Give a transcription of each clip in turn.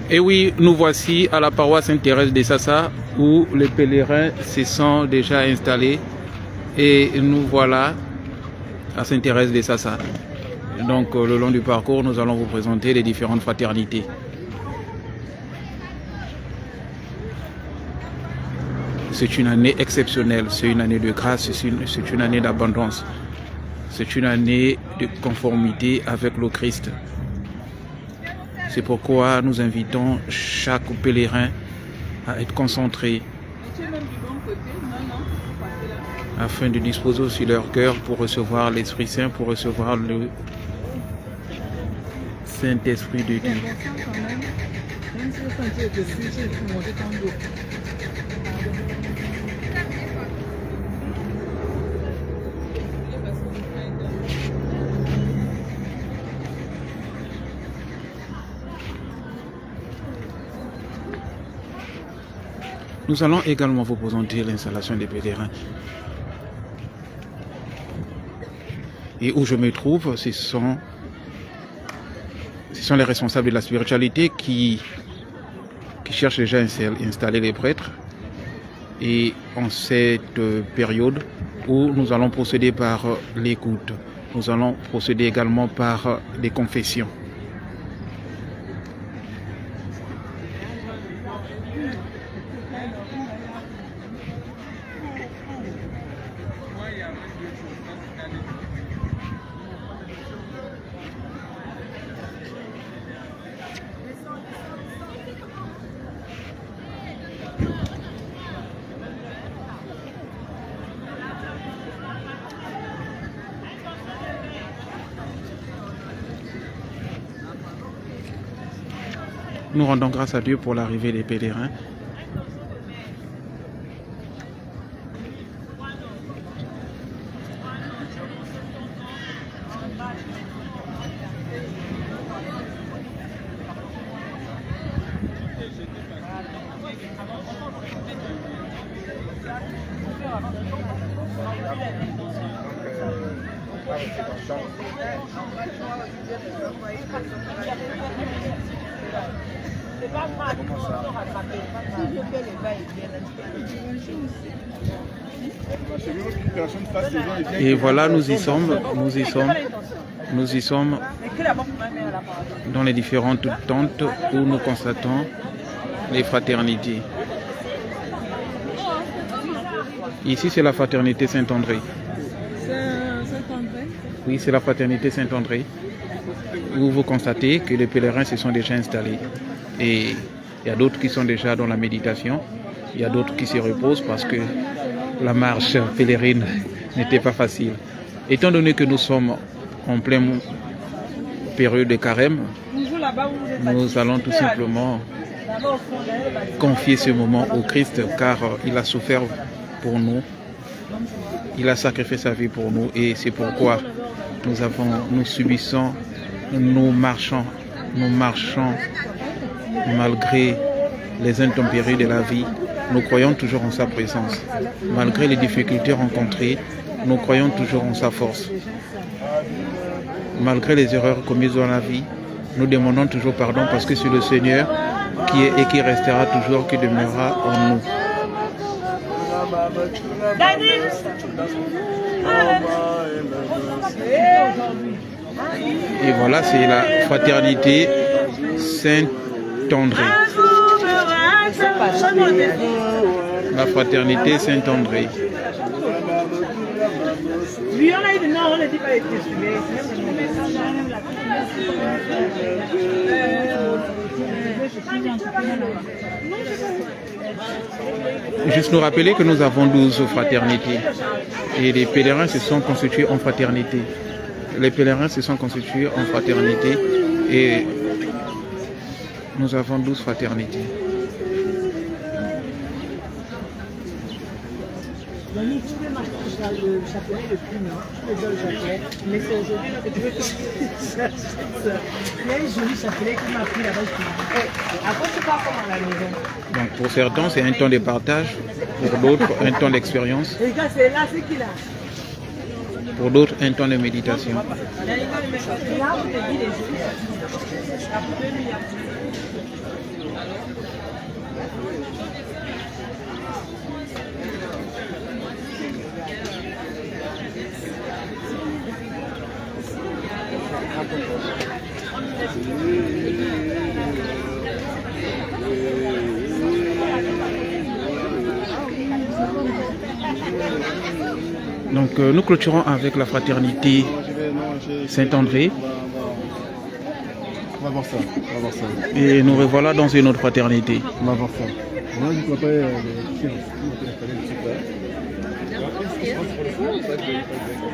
Et oui, nous voici à la paroisse Sainte-Thérèse de Sassa où les pèlerins se sont déjà installés et nous voilà à Sainte-Thérèse de Sassa. Donc le long du parcours, nous allons vous présenter les différentes fraternités. C'est une année exceptionnelle, c'est une année de grâce, c'est une année d'abondance, c'est une année de conformité avec le Christ. C'est pourquoi nous invitons chaque pèlerin à être concentré afin de disposer aussi leur cœur pour recevoir l'Esprit Saint, pour recevoir le Saint-Esprit de Dieu. Nous allons également vous présenter l'installation des pèlerins. Et où je me trouve, ce sont les responsables de la spiritualité qui cherchent déjà à installer les prêtres. Et en cette période où nous allons procéder par l'écoute, nous allons procéder également par les confessions. Nous rendons grâce à Dieu pour l'arrivée des pèlerins. Et voilà, nous y sommes dans les différentes tentes où nous constatons les fraternités. Ici, c'est la fraternité Saint-André. Oui, c'est la fraternité Saint-André, où vous constatez que les pèlerins se sont déjà installés. Et il y a d'autres qui sont déjà dans la méditation. Il y a d'autres qui se reposent parce que la marche pèlerine n'était pas facile. Étant donné que nous sommes en pleine période de carême, nous allons tout simplement confier ce moment au Christ car il a souffert pour nous. Il a sacrifié sa vie pour nous et c'est pourquoi nous subissons, nous marchons malgré les intempéries de la vie. Nous croyons toujours en sa présence. Malgré les difficultés rencontrées, nous croyons toujours en sa force. Malgré les erreurs commises dans la vie, nous demandons toujours pardon parce que c'est le Seigneur qui est et qui restera toujours, qui demeurera en nous. Et voilà, c'est la fraternité Saint-André. La fraternité Saint-André. Juste nous rappeler que nous avons 12 fraternités et les pèlerins se sont constitués en fraternité. Les pèlerins se sont constitués en fraternité et nous avons 12 fraternités. Le chapelet le plus long, le chapelet, mais c'est aujourd'hui que tu veux que il y a un joli chapelet qui m'a pris là-bas. Après, tu pars comme à la maison. Donc pour certains, c'est un temps de partage, pour d'autres, un temps d'expérience. Et gars, c'est là, c'est qui là? Pour d'autres, un temps de méditation. Donc nous clôturons avec la fraternité Saint-André. On va voir ça, on va voir ça. Et nous revoilà dans une autre fraternité. On va voir ça. Moi, je crois pas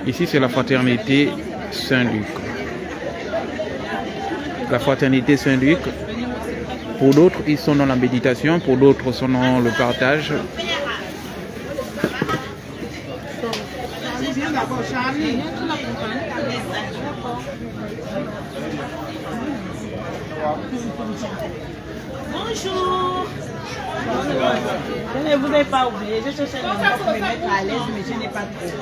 Ici, c'est la fraternité Saint-Luc. La fraternité Saint-Luc, pour d'autres, ils sont dans la méditation, pour d'autres, sont dans le partage. Bonjour. Je ne vous ai pas oublié. Je cherchais un endroit pour me mettre à l'aise, mais je n'ai pas trouvé.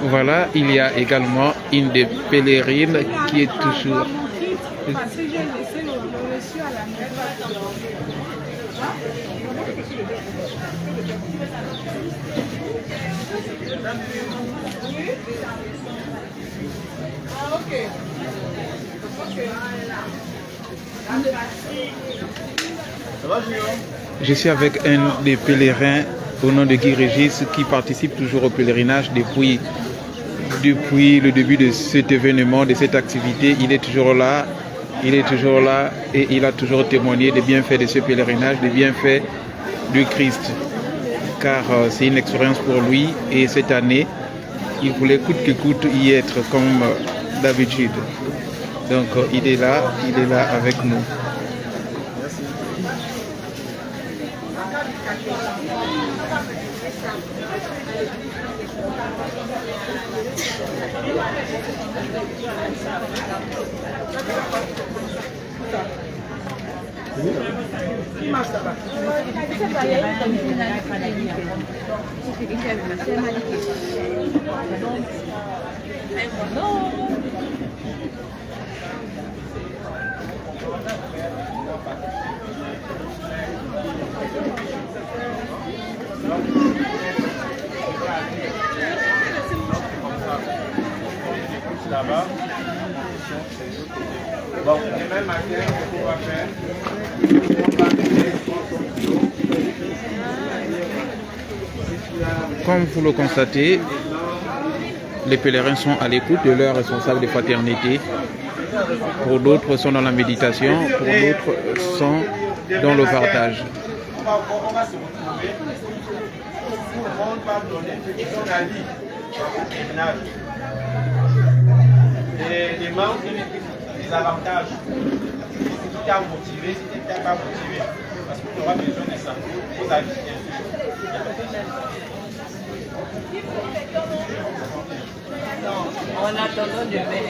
Voilà, il y a également une des pèlerines qui est toujours... Parce que j'ai laissé le reçu à la maison. Je suis avec un des pèlerins au nom de Guy Régis qui participe toujours au pèlerinage depuis le début de cet événement, de cette activité. Il est toujours là et il a toujours témoigné des bienfaits de ce pèlerinage, des bienfaits du Christ. Car c'est une expérience pour lui et cette année, il voulait coûte que coûte y être comme d'habitude. Donc il est là avec nous. Là-bas. Bon, demain matin, on va faire. Comme vous le constatez, les pèlerins sont à l'écoute de leurs responsables de fraternité. Pour d'autres sont dans la méditation, pour d'autres sont dans le partage. On va se retrouver. Tout le monde va donner son avis au tribunal. Les membres, les avantages. Si tu as motivé, si tu n'es pas motivé, parce que tu auras besoin de ça. Vos avis, bien sûr. En attendant demain,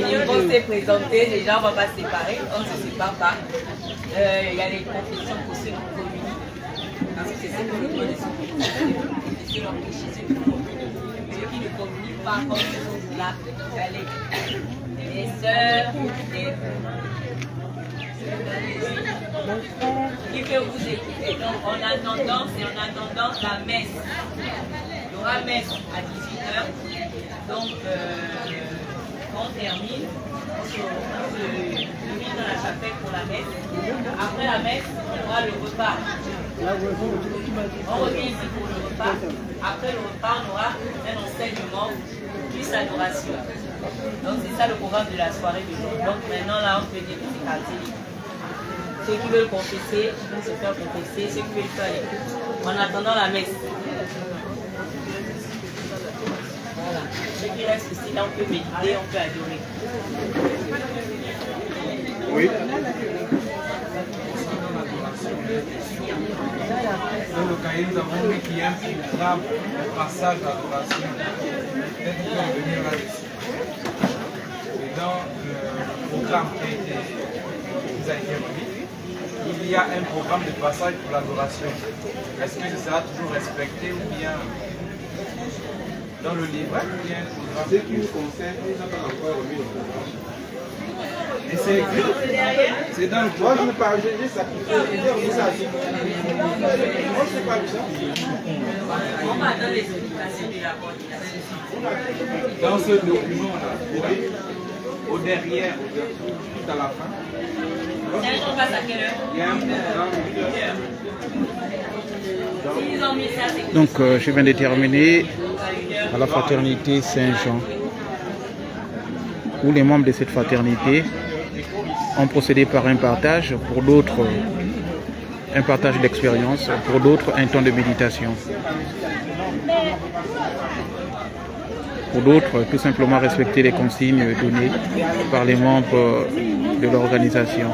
les vont se présenter, les gens ne vont pas se séparer, on ne se sépare pas. Il y a les confessions pour ceux qui communient, parce que c'est ce que nous connaissons. C'est ceux qui communient. Ceux qui ne communient pas, comme nous, là, les sœurs, qui peut vous écouter. Donc en attendant, c'est en attendant la messe. Il y aura messe à 18h. Donc on termine, on se met dans la chapelle pour la messe. Après la messe, on aura le repas. On revient ici pour le repas. Après le repas, on aura un enseignement plus adoration. Donc c'est ça le programme de la soirée du jour. Donc maintenant là, on peut dire que c'est quartier libre. Ceux qui veulent confesser, vont se faire confesser. Ceux qui veulent faire l'écoute, en attendant la messe. Voilà. Ceux qui restent ici, là, on peut méditer, on peut adorer. Oui. Dans le cahier, nous avons mis qu'il y a un programme de passage d'adoration. Peut-être qu'on peut revenir là-dessus. Et dans le programme qui a été remis, il y a un programme de passage pour l'adoration. Est-ce que ça sera toujours respecté ou bien dans le livre il y a un programme? Ce qui nous concerne, nous n'avons pas encore remis le programme. Et c'est dans le Moi, je ne parle pas, j'ai sacrifié. Moi, je ne parle pas. On m'a donné l'explication de la coordination. dans ce document-là, au derrière, tout à la fin, On passe à quelle heure? il y a un programme. S'ils ont mis ça, c'est Donc, je viens de terminer à la fraternité Saint-Jean, où les membres de cette fraternité ont procédé par un partage, pour d'autres un partage d'expérience, pour d'autres un temps de méditation, pour d'autres tout simplement respecter les consignes données par les membres de l'organisation.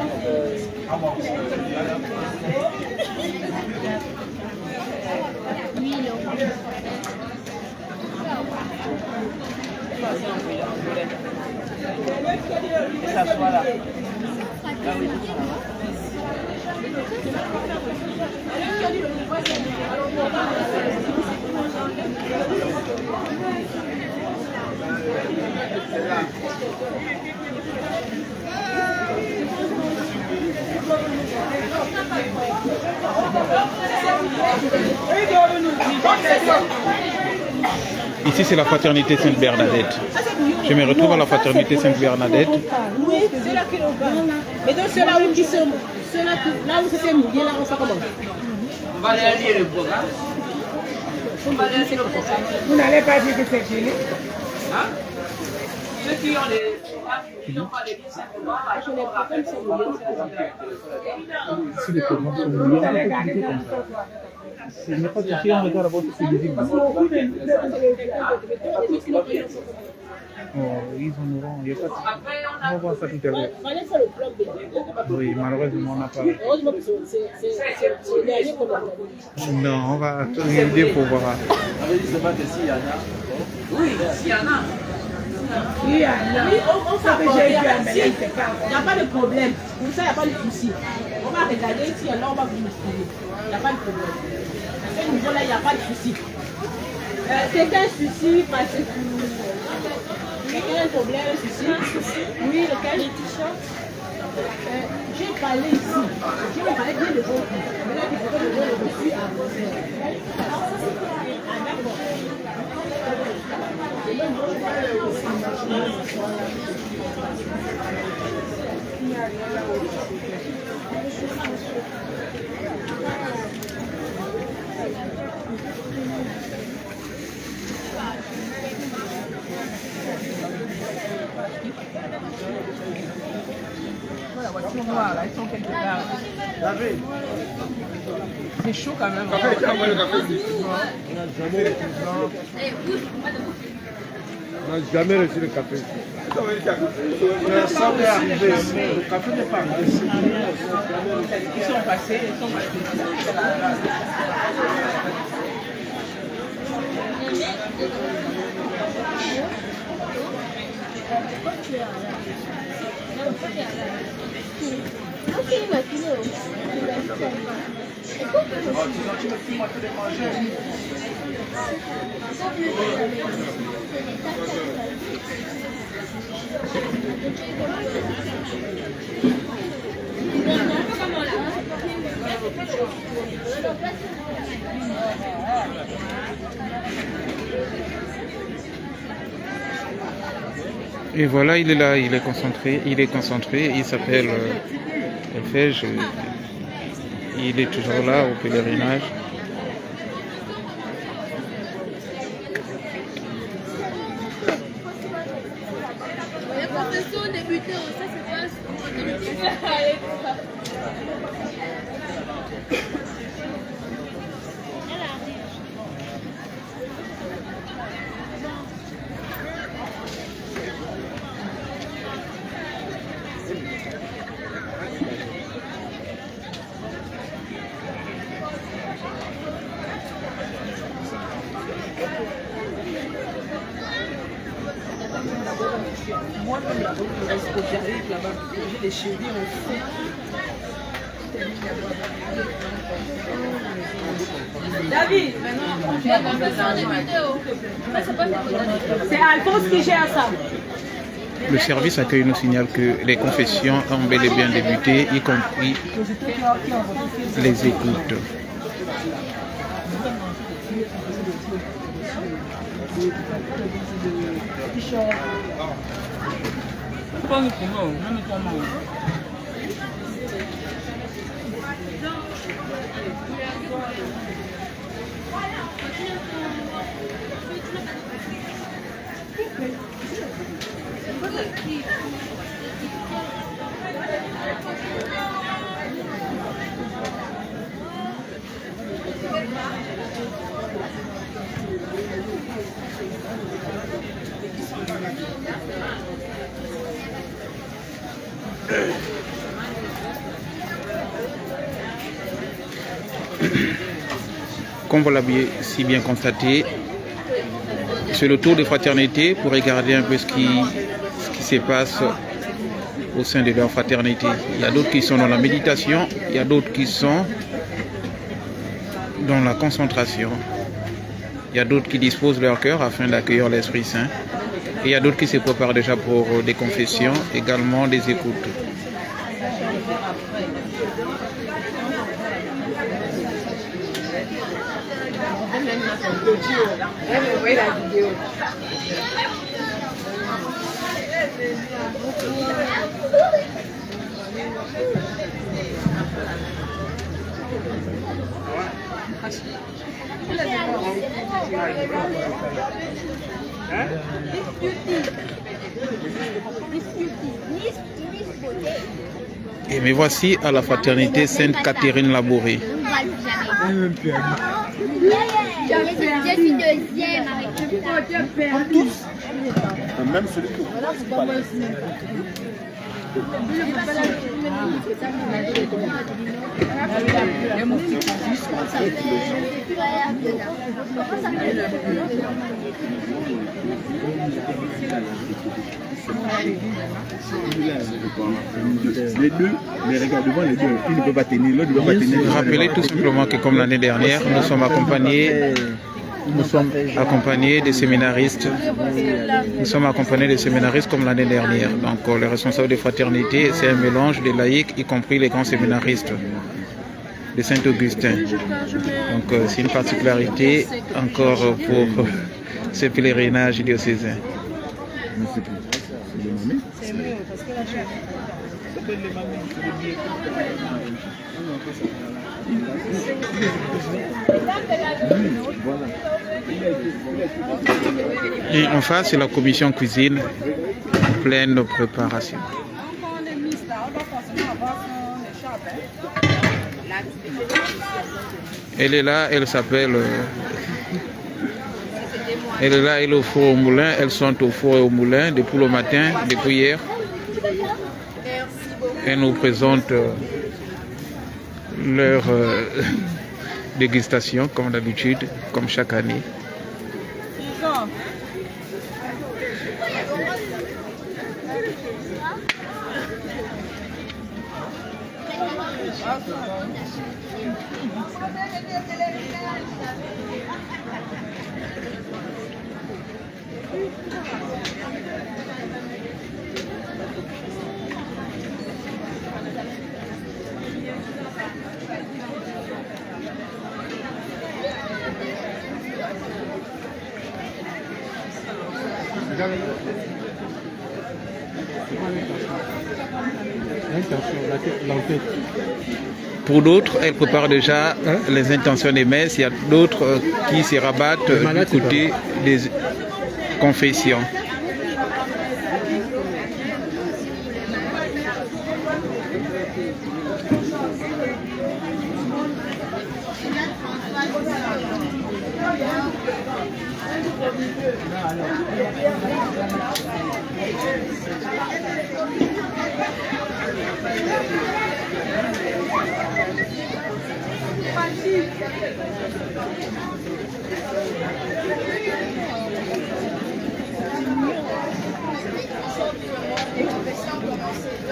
Ici, c'est la fraternité Sainte-Bernadette. Je me retrouve à la fraternité Sainte-Bernadette. Oui, c'est là qui le gagne. Mais donc, ceux-là où qui sont. Ceux-là où c'est mouillé, là, on fait comment? On va aller lire le programme. On va aller lire le programme. Vous n'allez pas dire que c'est fini? Hein? Ceux qui ont les. Ils n'ont pas les livres simplement. Je n'ai pas comme ça mouillé. Si les programmes sont mouillés, on peut cliquer comme ça. Ce n'est pas touché, on regarde votre physique. Oh, ils en auront, il n'y a pas de... On va voir ça tout à l'heure. Oui, malheureusement, on n'a pas... Heureusement que c'est le dernier qu'on a. Non, on va regarder pour voir. Oui, s'il y en a. Oui, on fait que j'ai vu un mélange. Il n'y a pas de problème. Pour ça, il n'y a pas de souci. On va regarder s'il y en a, on va vous montrer. Il n'y a pas de problème. À ce niveau-là, il n'y a pas de souci. C'est un souci parce que... Quel problème, un souci? Oui, lequel? J'ai parlé ici. J'ai parlé bien de votre. Maintenant, il faut que je donne le reçu à vous. La voiture noire, là, ils sont quelque part. C'est chaud quand même. On n'a jamais reçu le café. Ça m'est arrivé. Le café n'est pas arrivé. Ils sont passés, ils sont passés. Et voilà, il est là, il est concentré, il s'appelle Elfège, il est toujours là au pèlerinage. La profession débutait, ça se passe. Moi, comme la route de l'escotérique là-bas, j'ai des chevilles aussi. David, La profession débutait. Ça se passe. c'est Alphonse qui gère ça. Le service accueil nous signale que les confessions ont bel et bien débuté, y compris les écoutes. Comme vous l'avez si bien constaté, c'est le tour de fraternité pour regarder un peu ce qui se passe au sein de leur fraternité. Il y a d'autres qui sont dans la méditation, il y a d'autres qui sont dans la concentration. Il y a d'autres qui disposent leur cœur afin d'accueillir l'Esprit Saint. Et il y a d'autres qui se préparent déjà pour des confessions, également des écoutes. Et me voici à la fraternité Sainte Catherine Labouré. Je suis deuxième avec Même celui que les deux, mais regarde devant les deux, il ne peut pas tenir, l'autre ne peut pas tenir. Rappelez tout simplement que comme l'année dernière, nous sommes accompagnés des séminaristes. Nous sommes accompagnés des séminaristes comme l'année dernière. Donc les responsables des fraternités, c'est un mélange des laïcs, y compris les grands séminaristes de Saint-Augustin. Donc c'est une particularité encore pour ce pèlerinage diocésain. Et en face, c'est la commission cuisine en pleine préparation. Elle est là, elle s'appelle... Elle est là, elle est au four au moulin. Elles sont au four et au moulin depuis le matin, depuis hier. Elles nous présentent leur dégustation, comme d'habitude, comme chaque année. Pour d'autres, elle prépare déjà les intentions des messes. Il y a d'autres qui se rabattent du côté des confessions.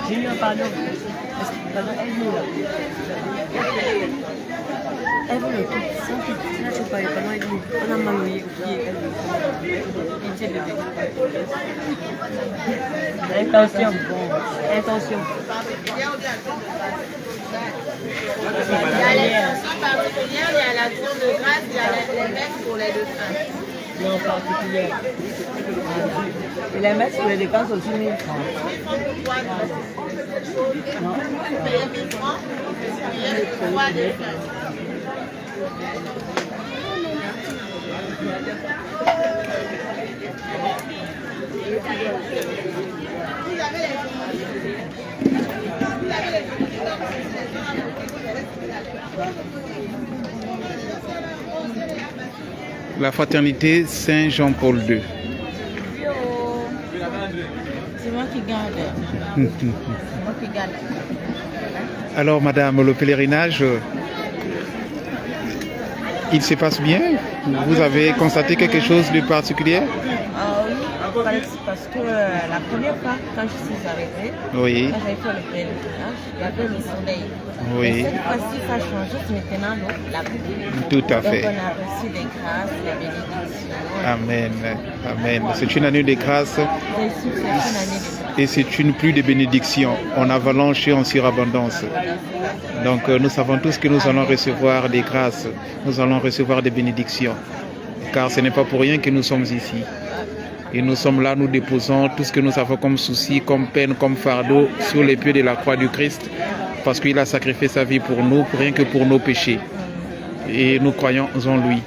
J'ai eu un pardon. Pardon, elle nous là. Elle veut le tout. Là, tu parles comment elle dit. On a mal oublié. Intention. Intention. Il y a l'intention particulière, il y a l'action de grâce, il y a les messes pour les deux saints. Non, particulière. Et les messes pour les dépenses aussi 1000 francs. Non. Payer 1000 francs, payer 3 des saints. La fraternité Saint-Jean-Paul II. C'est moi qui garde. C'est moi qui garde. Alors, madame, le pèlerinage, il se passe bien? Vous avez constaté quelque chose de particulier? Oui, parce que la première fois, quand je suis arrivée, oui. Quand j'avais fait le pèlerinage, il y avait le soleil. Oui. Et cette fois-ci, ça a changé, c'est maintenant la pluie. Tout à fait. Donc, on a reçu des grâces, des bénédictions. Amen. Amen. C'est une année de grâce. C'est une année de Et c'est une pluie de bénédictions en avalanche et en surabondance. Donc nous savons tous que nous allons recevoir des grâces, nous allons recevoir des bénédictions. Car ce n'est pas pour rien que nous sommes ici. Et nous sommes là, nous déposons tout ce que nous avons comme souci, comme peine, comme fardeau sur les pieds de la croix du Christ. Parce qu'il a sacrifié sa vie pour nous, rien que pour nos péchés. Et nous croyons en lui.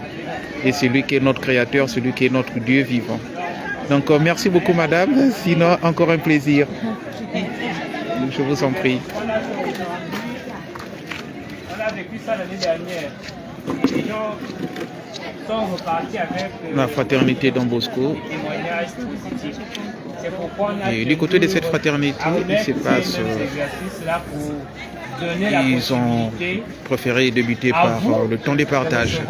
Et c'est lui qui est notre Créateur, celui qui est notre Dieu vivant. Donc merci beaucoup madame, sinon encore un plaisir. Je vous en prie. On a vécu ça l'année dernière. Les gens sont repartis avec La fraternité Don Bosco. des témoignages positifs. C'est pourquoi on a Et du côté de cette fraternité, il se passe... Ils ont préféré débuter par le temps de partage,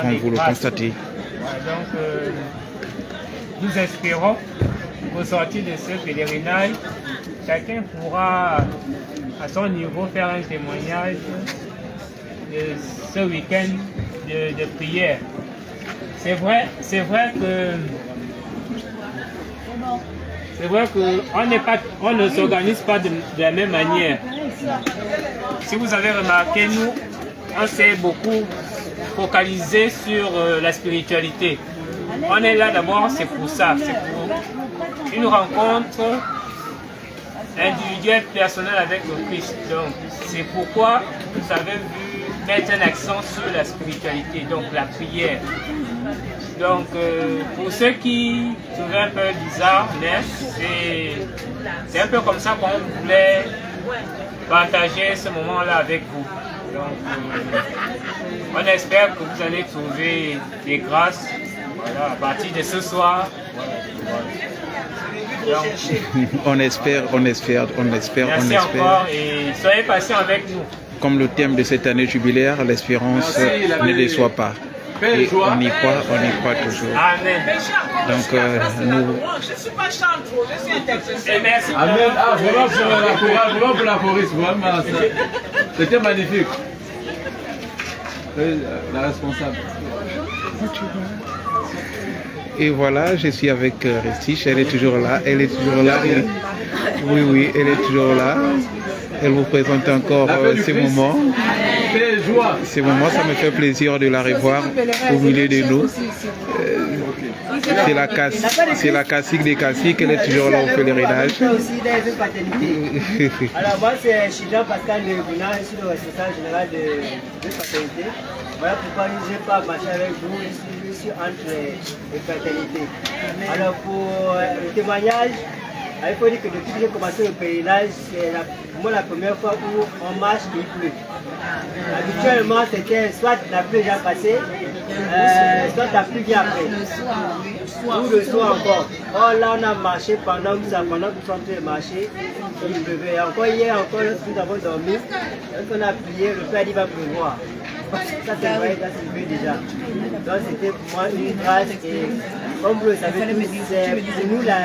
comme vous le constatez. Donc, nous espérons qu'au sortir de ce pèlerinage, chacun pourra à son niveau faire un témoignage de ce week-end de prière. C'est vrai qu'on ne s'organise pas de la même manière. Si vous avez remarqué, nous, on s'est beaucoup focalisé sur la spiritualité. On est là d'abord, c'est pour ça, c'est pour une rencontre individuelle, personnelle avec le Christ. Donc, c'est pourquoi vous avez vu mettre un accent sur la spiritualité, donc la prière. Donc, pour ceux qui trouvaient un peu bizarre, c'est un peu comme ça qu'on voulait partager ce moment-là avec vous. Donc, on espère que vous allez trouver des grâces à partir de ce soir. Donc, on espère. Merci encore et soyez patients avec nous. Comme le thème de cette année jubilaire, l'espérance ne déçoit pas. Et on y croit toujours. Amen. Donc nous... Je ne suis pas chantre, je suis intercesseur. Et merci. Amen. Ah, vraiment pour la choriste, vraiment. C'était magnifique. La responsable. Et voilà, je suis avec Restiche, elle est toujours là. Oui, elle est toujours là. Elle vous présente encore ces moments. Ces moments, ça me fait plaisir de la revoir au milieu de nous. C'est la cacique des caciques, elle est toujours là au pèlerinage. Alors moi c'est Chidjan Pascal de Guna, je suis le responsable général de fraternité. Voilà pourquoi je n'ai pas marché avec vous, je suis entre les fraternités. Alors pour le témoignage, il faut dire que depuis que j'ai commencé le pèlerinage, c'est pour moi la première fois où on marche et il pleut. Habituellement c'était soit la pluie déjà passée, soit la pluie vient après. Ou le soir encore. Oh là on a marché pendant que nous sommes en train de marcher, il pleuvait. Encore hier, nous avons dormi, quand on a prié, le Père dit va pleuvoir. Ça c'est vrai, ça c'est vu déjà. Donc c'était pour moi une grâce et comme vous le savez tous, c'est nous la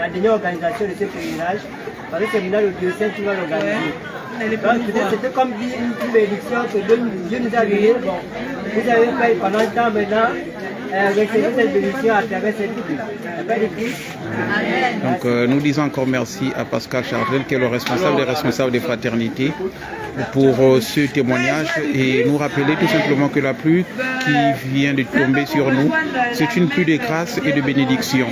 dernière organisation de ce pèlerinage. Parce que c'est maintenant le diocèse qui va l'organiser. C'était comme une bénédiction que Dieu nous a donnée. Bon, vous avez fait pendant le temps maintenant. Recevez cette bénédiction à travers cette vie. Donc nous disons encore merci à Pascal Chardel, qui est le responsable des responsables des fraternités, pour ce témoignage et nous rappeler tout simplement que la pluie qui vient de tomber sur nous, c'est une pluie de grâce et de bénédiction.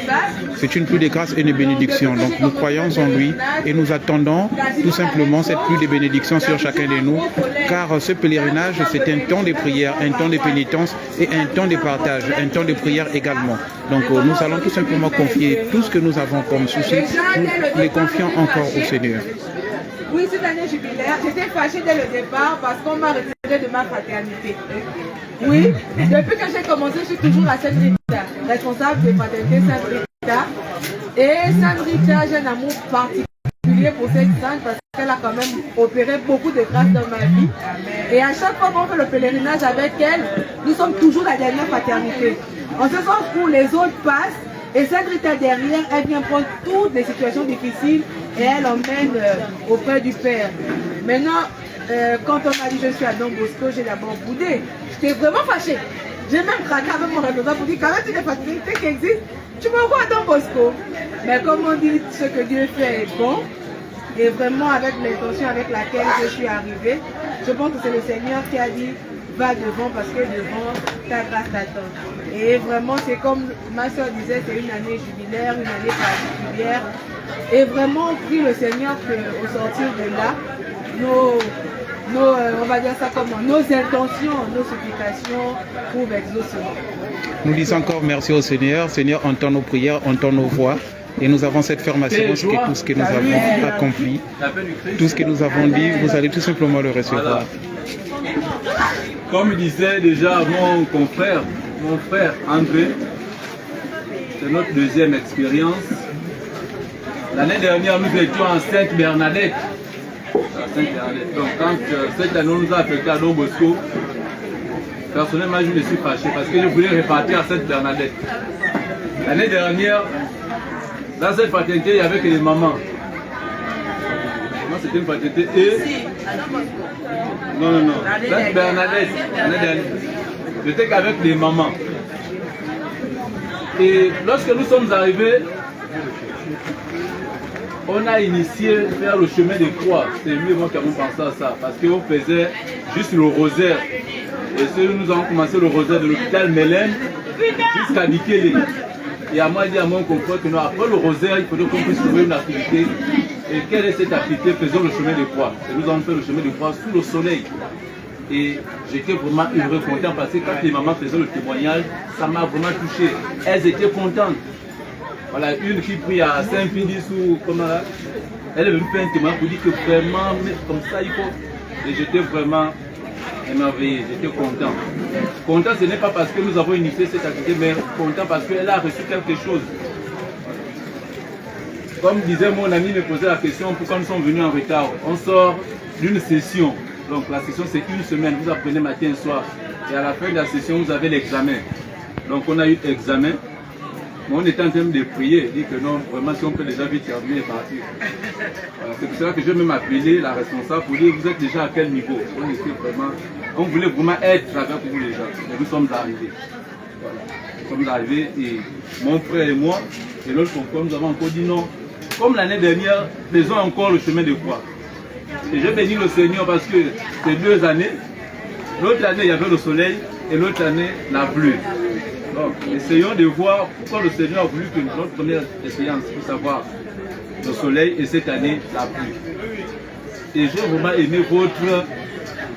C'est une pluie de grâce et de bénédiction. Donc nous croyons en lui et nous attendons tout simplement cette pluie de bénédiction sur chacun de nous, car ce pèlerinage, c'est un temps de prière, un temps de pénitence et un temps de partage, un temps de prière également. Donc nous allons tout simplement confier tout ce que nous avons comme souci, nous les confions encore au Seigneur. Oui, cette année jubilaire, j'étais fâchée dès le départ parce qu'on m'a retiré de ma fraternité. Oui, depuis que j'ai commencé, je suis toujours à Sainte-Rita, responsable de fraternité Sainte-Rita. Et Sainte-Rita, j'ai un amour particulier pour cette sainte parce qu'elle a quand même opéré beaucoup de grâces dans ma vie. Et à chaque fois qu'on fait le pèlerinage avec elle, nous sommes toujours la dernière fraternité. En ce sens où les autres passent, et Sainte-Rita derrière, elle vient prendre toutes les situations difficiles et elle emmène auprès du Père. Maintenant, quand on m'a dit je suis à Don Bosco, j'ai d'abord boudé. J'étais vraiment fâchée. J'ai même craqué avec mon responsable pour dire quand même tu des fatalités qui existent, tu m'envoies à Don Bosco. Mais comme on dit, ce que Dieu fait est bon. Et vraiment avec l'intention avec laquelle je suis arrivée, je pense que c'est le Seigneur qui a dit va devant parce que devant ta grâce t'attend. Et vraiment c'est comme ma soeur disait, c'est une année jubilaire, une année particulière. Et vraiment on prie le Seigneur qu'au sortir de là, on va dire ça comment, nos intentions, nos supplications trouvent exaucement. Nous disons encore merci au Seigneur. Seigneur entend nos prières, entend nos voix. Et nous avons cette ferme assurance que tout ce que nous avons accompli, tout ce que nous avons dit, vous allez tout simplement le recevoir. Comme disait déjà mon confrère, mon frère André, c'est notre deuxième expérience. L'année dernière, nous étions en Sainte-Bernadette. Donc quand cette année nous a affecté à Don Bosco, personnellement je me suis fâché parce que je voulais repartir à Sainte-Bernadette. L'année dernière, dans cette fraternité, il n'y avait que les mamans. C'était une fraternité et... Non. Sainte-Bernadette, l'année dernière. J'étais qu'avec les mamans. Et lorsque nous sommes arrivés, on a initié vers le chemin des croix. C'est mieux moi qui avons pensé à ça. Parce qu'on faisait juste le rosaire. Et nous avons commencé le rosaire de l'hôpital Mélène jusqu'à Nikele. Et à moi dit à mon confrère que nous, après le rosaire, il faudrait qu'on puisse trouver une activité. Et quelle est cette activité? Faisons le chemin de croix. Et nous avons fait le chemin de croix sous le soleil. Et j'étais vraiment heureux, content parce que quand les mamans faisaient le témoignage, ça m'a vraiment touché. Elles étaient contentes. Voilà, une qui prie à Saint-Pidis ou comment là, elle avait fait un témoignage pour dire que vraiment, comme ça il faut. Et j'étais vraiment émerveillé, j'étais content. Content, ce n'est pas parce que nous avons initié cette activité, mais content parce qu'elle a reçu quelque chose. Comme disait mon ami, me posait la question pourquoi nous sommes venus en retard. On sort d'une session. Donc la session c'est une semaine, vous apprenez matin et soir. Et à la fin de la session, vous avez l'examen. Donc on a eu l'examen. Mais on était en train de prier, dit que non, vraiment si on peut déjà vite terminer et partir. C'est pour cela que je vais même appeler la responsable pour dire vous êtes déjà à quel niveau. On voulait vraiment être avec vous les gens. Et nous sommes arrivés. Voilà. Nous sommes arrivés et mon frère et moi, et l'autre confrère, nous avons encore dit non. Comme l'année dernière, faisons encore le chemin de croix. Et je bénis le Seigneur parce que ces 2 années, l'autre année il y avait le soleil et l'autre année la pluie. Donc essayons de voir pourquoi le Seigneur a voulu que notre première expérience puisse savoir le soleil et cette année la pluie. Et j'ai vraiment aimé votre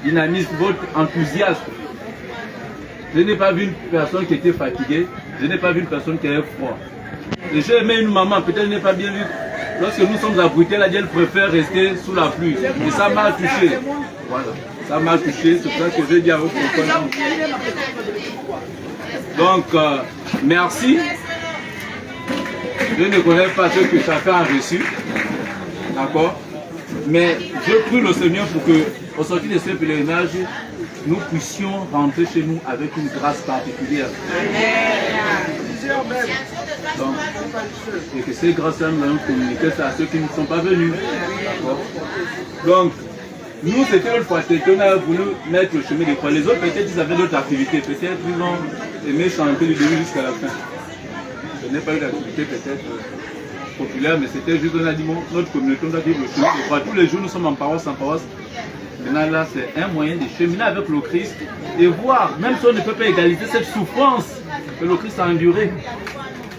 dynamisme, votre enthousiasme. Je n'ai pas vu une personne qui était fatiguée, je n'ai pas vu une personne qui avait froid. Et j'ai aimé une maman, peut-être je n'ai pas bien vu. Lorsque nous sommes à Bruxelles, elle préfère rester sous la pluie. Et ça m'a touché. Voilà, ça m'a touché, c'est pour ça que je dis à vos confrères. Donc, merci. Je ne connais pas ce que chacun a reçu. D'accord? Mais je prie le Seigneur pour que, au sortir de ce pèlerinage, nous puissions rentrer chez nous avec une grâce particulière. Donc, et que ces grâces-là nous allons communiquer ça à ceux qui ne sont pas venus. Donc, Nous, c'était notre fraternité, on a voulu mettre le chemin de croix. Les autres, peut-être, ils avaient d'autres activités. Peut-être, ils ont aimé chanter du début jusqu'à la fin. Ce n'est pas une activité peut-être populaire, mais c'était juste, on a dit, bon, notre communauté, on a dit le chemin de croix. Tous les jours, nous sommes en paroisse. Maintenant, là, c'est un moyen de cheminer avec le Christ et voir, même si on ne peut pas égaliser cette souffrance que le Christ a endurée.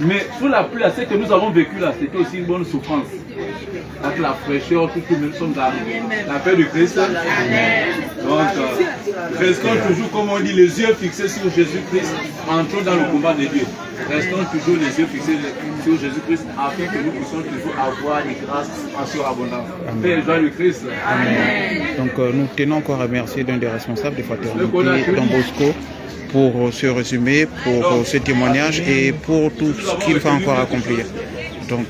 Mais sous la pluie, ce que nous avons vécu là, c'était aussi une bonne souffrance. Avec la fraîcheur, tout ce que nous sommes arrivés. La paix du Christ. Donc, restons toujours, comme on dit, les yeux fixés sur Jésus-Christ, entrons dans le combat de Dieu. Restons toujours les yeux fixés sur Jésus-Christ, afin que nous puissions toujours avoir des grâces en surabondance. Paix et joie du Christ. Amen. Donc, nous tenons encore à remercier l'un des responsables des fraternités, Don Bosco, pour ce résumé, pour ce témoignage et pour tout ce qu'il va encore accomplir. Donc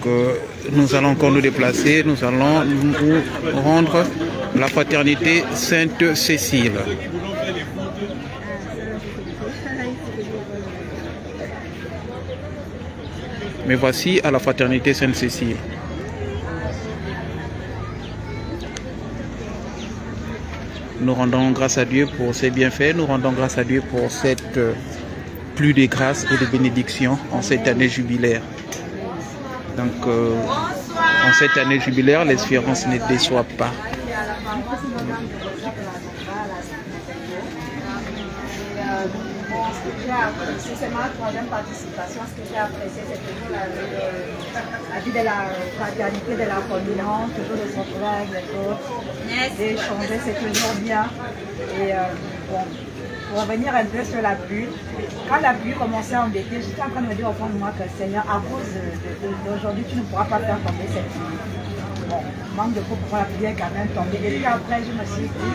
nous allons encore nous déplacer, nous allons nous rendre la fraternité Sainte-Cécile. Mais voici à la fraternité Sainte-Cécile. Nous rendons grâce à Dieu pour ses bienfaits, nous rendons grâce à Dieu pour cette pluie de grâce et de bénédiction en cette année jubilaire. Donc, en cette année jubilaire, l'espérance ne déçoit pas. C'est ma troisième participation. Ce que j'ai apprécié, c'est toujours la vie de la fraternité, de la communion, toujours de se retrouver avec les autres, d'échanger, c'est toujours bien. Et bon, pour revenir un peu sur la pluie, quand la pluie commençait à embêter, j'étais en train de me dire au fond de moi que Seigneur, à cause d'aujourd'hui, tu ne pourras pas faire tomber cette pluie. Bon, manque de peau pour la pluie est quand même tombée. Et puis après, je me suis dit,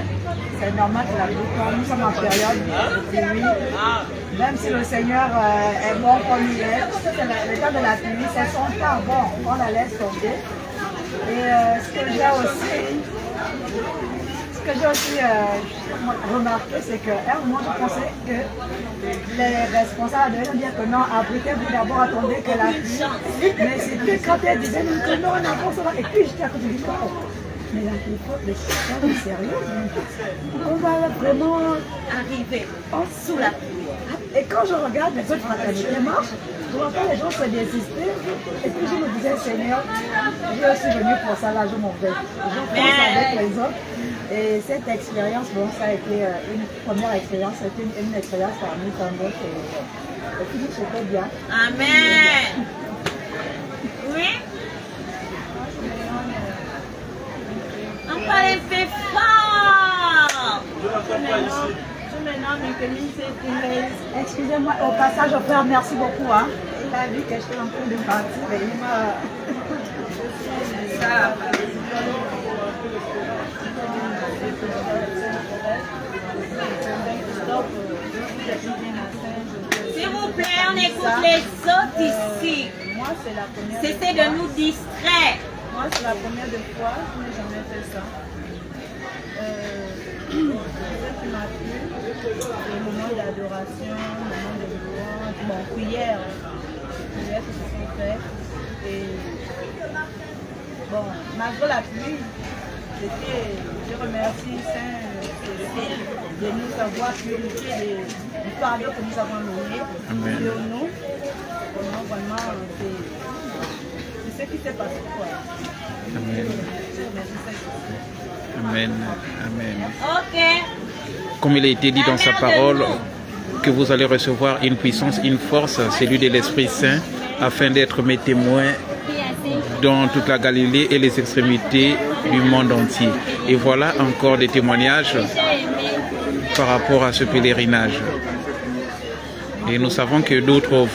c'est normal que la pluie tombe. Nous sommes en période de pluie. Même si le Seigneur est bon comme il est, le temps de la pluie, c'est son temps. Bon, on la laisse tomber. Et ce que j'ai aussi remarqué, c'est qu'à un moment, je pensais que les responsables devaient dire que non, abritez-vous d'abord, attendez que la pluie. Mais c'était quand elle disait que non, on avance. Et puis j'étais à côté du corps. Mais la pluie, c'est sérieux. On va vraiment arriver sous la pluie. Et quand je regarde les autres fraternités marchent, je entends les gens se désister. Et puis je me disais, Seigneur, je suis venu pour ça, là je m'en vais. Je pense avec les autres. Et cette expérience, bon, ça a été une première expérience, c'était une expérience parmi tant d'autres. Et puis c'était bien. Amen. Oui. Encore un peu fort. Excusez-moi, au passage, frère, merci beaucoup. Hein. Il a vu que j'étais en train de partir et il m'a... S'il vous plaît, on écoute les autres ici. Moi, c'est la première. Cessez de nous distraire. Moi, c'est la première fois, je n'ai jamais fait ça. Ce qui m'a plu, le moment d'adoration, le moment de louange, bon, prière qui se sont faites. Et bon, malgré la pluie, je remercie Saint-Cécile de nous avoir purifié du fardeau que nous avons loué sur nous. Vraiment, c'est ce qui s'est passé. Amen. Amen. Amen. Ok. Comme il a été dit dans sa parole, que vous allez recevoir une puissance, une force, celui de l'Esprit Saint, afin d'être mes témoins dans toute la Galilée et les extrémités du monde entier. Et voilà encore des témoignages par rapport à ce pèlerinage. Et nous savons que d'autres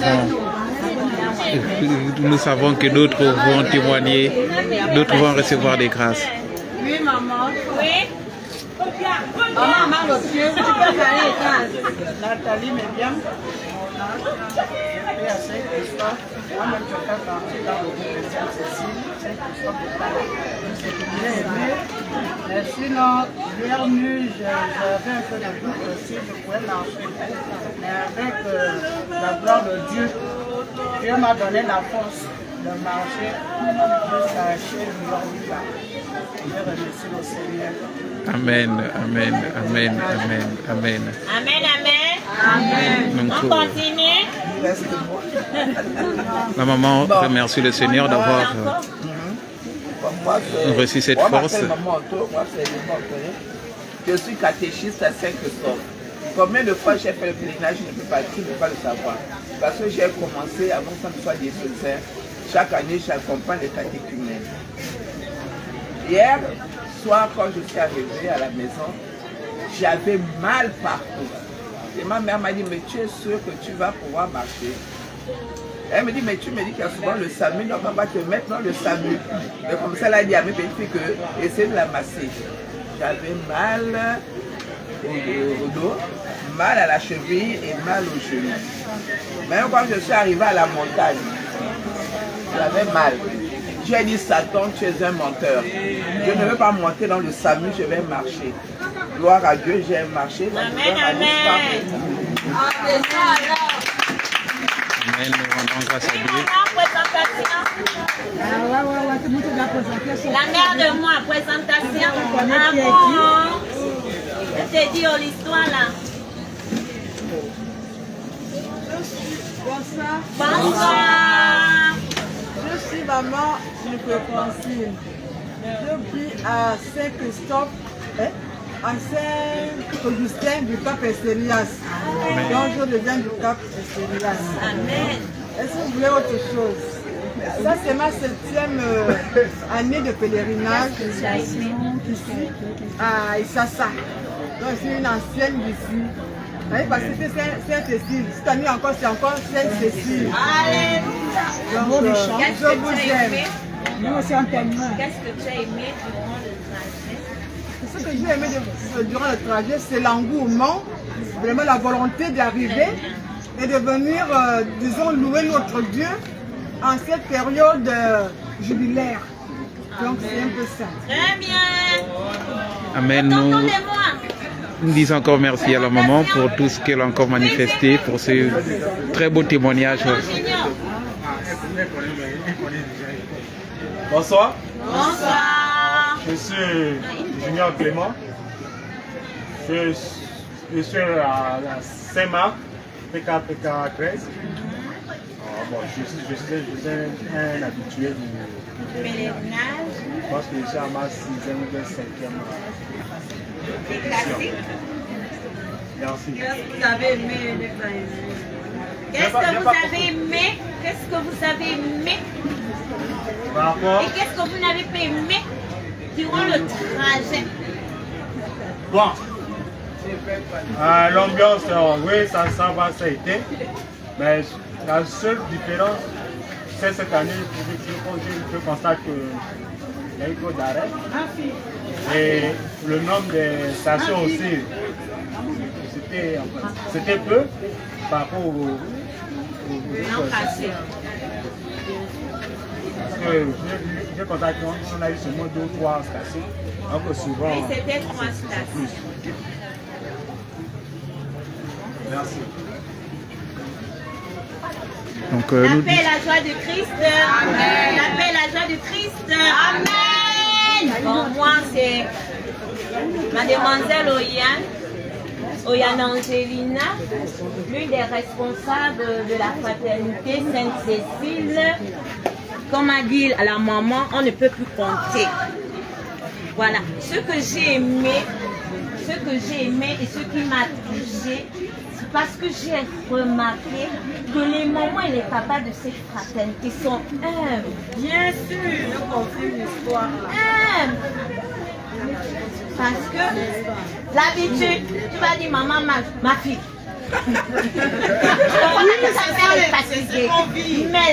vont témoigner, d'autres vont recevoir des grâces. Oui, maman. Oui. Maman, l'autre Dieu, tu peux aller Nathalie, mais bien. Et à Saint-Christophe, moi-même je fais partie dans le groupe de Sainte-Cécile. Saint-Christophe, mais sinon, bienvenue, j'avais un peu de doute aussi, je pouvais marcher. Mais avec la gloire de Dieu, Dieu m'a donné la force de marcher jusqu'à chez le Lord. Je remercie le Seigneur. Amen, amen, amen, amen, amen. Amen, amen. Donc, On continue. la maman remercie le Seigneur d'avoir reçu cette force. Je suis catéchiste à Saint-Christophe. Combien de fois j'ai fait le pèlerinage, je ne peux pas le savoir. Parce que j'ai commencé avant que je sois diocésain. Chaque année, j'accompagne les catéchumènes. Hier soir, quand je suis arrivé à la maison, j'avais mal partout. Et ma mère m'a dit, mais tu es sûr que tu vas pouvoir marcher? Elle me dit, mais tu me dis qu'il y a souvent le SAMU, donc on va te mettre dans le SAMU. Et comme ça, elle a dit à mes petites filles que essayer de la masser. J'avais mal au dos, mal à la cheville et mal au genou. Même quand je suis arrivé à la montagne, j'avais mal. J'ai dit, Satan, tu es un menteur. Je ne veux pas monter dans le SAMU, je vais marcher. Gloire à Dieu, j'ai marché. Amen, amen. Amen, nous rendons grâce à Dieu. La mère de moi, présentation. Ah bon? Je t'ai dit l'histoire là. Bonsoir. Bonsoir. Je suis maman Francine. Je prie à Saint-Christophe, à Saint-Augustin du Cap Estérias. Donc je deviens du Cap Estérias. Amen. Est-ce que vous voulez autre chose? Ça c'est ma 7e année de pèlerinage ici à Issassa. Donc je suis une ancienne d'ici. Parce que c'était Sainte-Cécile. Cette année encore, c'est encore Sainte-Cécile. Alléluia. Donc, je vous aime. Nous aussi on t'aime. Qu'est-ce que tu as aimé durant le trajet? Ce que j'ai aimé durant le trajet, c'est l'engouement, vraiment la volonté d'arriver et de venir, disons, louer notre Dieu en cette période jubilaire. Donc c'est un peu ça. Très bien. Amen. Nous disons encore merci à la maman pour tout ce qu'elle a encore manifesté, pour ce très beau témoignage. Bonsoir. Bonsoir. Je suis Junior Clément. Je suis à Saint-Marc, PK 13. Bon, je suis un habitué du pèlerinage. Je pense que je suis à ma 6e ou 5e. Merci. Qu'est-ce que vous avez aimé? Qu'est-ce que vous avez aimé? Qu'est-ce que vous avez aimé? Et qu'est-ce que vous n'avez pas aimé durant le trajet? Bon. L'ambiance, oui, ça va, ça a été. Mais la seule différence, c'est cette année, je constate qu'il y a eu trop d'arrêts. Et le nombre de stations aussi, c'était peu par rapport au parce que je constate qu'on a eu seulement 2 ou 3 stations. Donc souvent. Et c'était 3 stations. Merci. Donc, la paix et la joie de Christ. Amen. La paix et la joie de Christ. Amen. Bon, moi, c'est Mademoiselle Oyane Angelina, l'une des responsables de la fraternité Sainte-Cécile. Comme a dit la maman, on ne peut plus compter. Voilà. Ce que j'ai aimé et ce qui m'a touché, c'est parce que j'ai remarqué que les mamans et les papas de cette fraternité sont humbles. Bien sûr, je confirme l'histoire. Humbles. Parce que l'habitude, tu vas dire maman, ma fille. Mais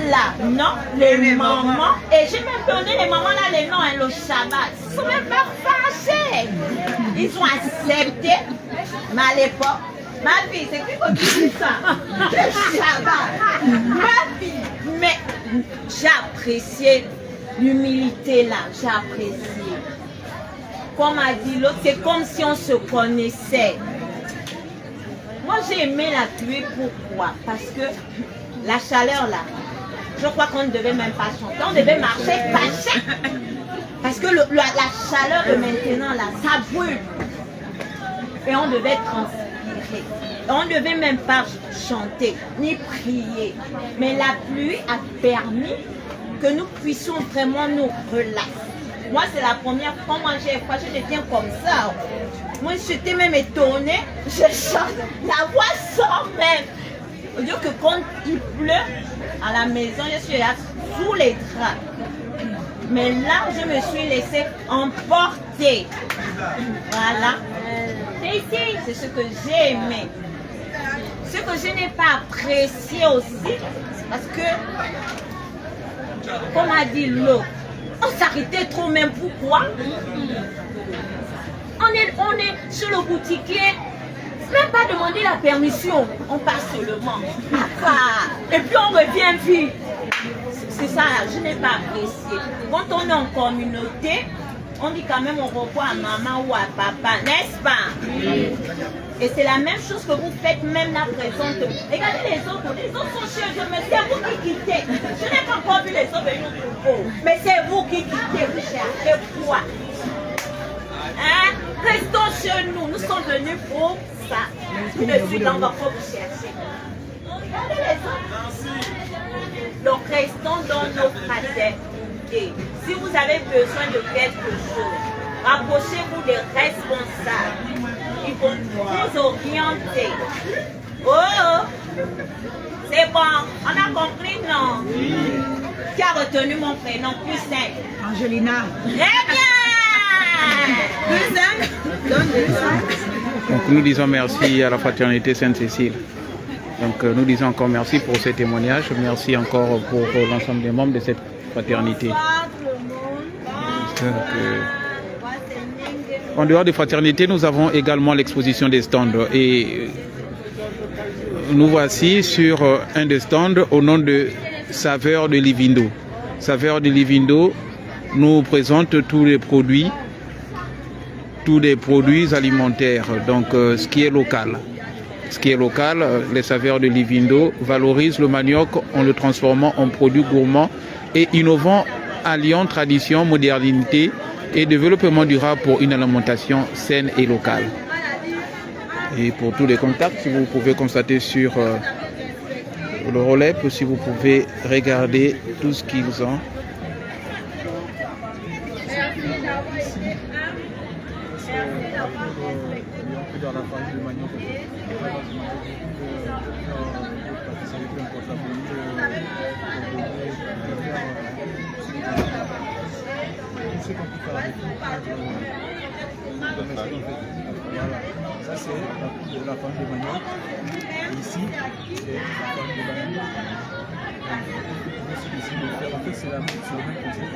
là, non, les mamans, et j'ai même donné les mamans là les noms, hein, le Shabbat, ils sont même pas fâchés. Ils ont accepté, mais à l'époque, ma fille, c'est qui faut dire ça? Le Shabbat, ma fille. Mais j'ai apprécié l'humilité là, j'ai apprécié. Comme a dit l'autre, c'est comme si on se connaissait. Moi j'ai aimé la pluie, pourquoi? Parce que la chaleur là, je crois qu'on ne devait même pas chanter, on devait marcher fâché. Parce que la chaleur de maintenant, là, ça brûle. Et on devait transpirer. On ne devait même pas chanter, ni prier. Mais la pluie a permis que nous puissions vraiment nous relaxer. Moi, c'est la première fois, moi, je deviens comme ça. Moi, j'étais même étonnée. Je chante, la voix sort même. Au lieu que quand il pleut, à la maison, je suis là sous les draps. Mais là, je me suis laissée emporter. Voilà. Et ici, c'est ce que j'ai aimé. Ce que je n'ai pas apprécié aussi, parce que, comme a dit l'autre, on s'arrêtait trop même. Pourquoi? On est sur le boutiquier, même pas demander la permission, on passe seulement. Et puis on revient vite. C'est ça, je n'ai pas apprécié. Quand on est en communauté, on dit quand même au revoir à maman ou à papa, n'est-ce pas? Et c'est la même chose que vous faites même la présente. Regardez les autres sont chez eux, mais c'est vous qui quittez. Je n'ai pas encore vu les autres venir au troupeau. Mais c'est vous qui quittez, vous cherchez quoi? Hein? Restons chez nous, nous sommes venus pour ça. Tout de suite, on va pas vous chercher. Regardez les autres. Donc restons dans nos fraternités. Si vous avez besoin de quelque chose, rapprochez-vous des responsables. Ils vont vous orienter. Oh, c'est bon, on a compris, non? Qui a retenu mon prénom plus simple? Angelina. Très bien! Plus simple? Donc nous disons merci à la fraternité Sainte-Cécile. Donc nous disons encore merci pour ce témoignage. Merci encore pour l'ensemble des membres de cette fraternité. Donc, en dehors des fraternités, nous avons également l'exposition des stands. Et nous voici sur un des stands au nom de Saveur de Livindo. Saveur de Livindo nous présente tous les produits alimentaires, donc ce qui est local. Ce qui est local, les Saveurs de Livindo valorisent le manioc en le transformant en produit gourmand et innovant, alliant tradition, modernité et développement durable pour une alimentation saine et locale. Et pour tous les contacts, si vous pouvez constater sur le relais, si vous pouvez regarder tout ce qu'ils ont. Dans la famille de manioc, ça c'est la famille de manioc. Et ici, c'est la famille de manioc. En fait, c'est la même concept.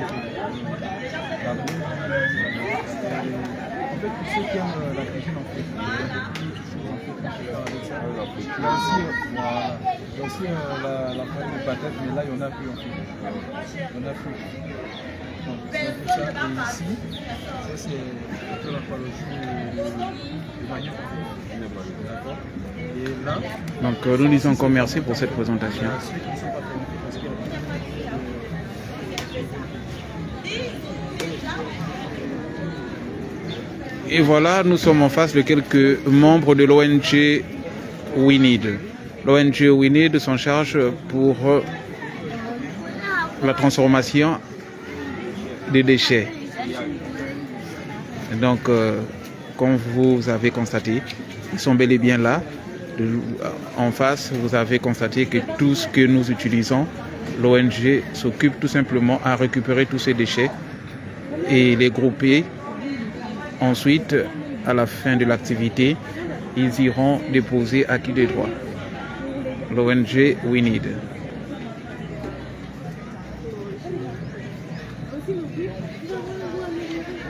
En fait, pour ceux qui aiment la cuisine, en fait, il y a beaucoup de choses en fait, avec ça. Il y a aussi la farine de patate, mais là, il n'y en a plus en fait. Il n'y en a plus. Donc, c'est pour ça. Et ici, ça c'est la pathologie de manioc. D'accord. Et là. Donc, nous disons encore merci pour cette présentation. Et voilà, nous sommes en face de quelques membres de l'ONG We Need. L'ONG We Need s'en charge pour la transformation des déchets. Donc, comme vous avez constaté, ils sont bel et bien là. En face, vous avez constaté que tout ce que nous utilisons, l'ONG s'occupe tout simplement à récupérer tous ces déchets et les grouper. Ensuite, à la fin de l'activité, ils iront déposer acquis des droits. L'ONG We Need.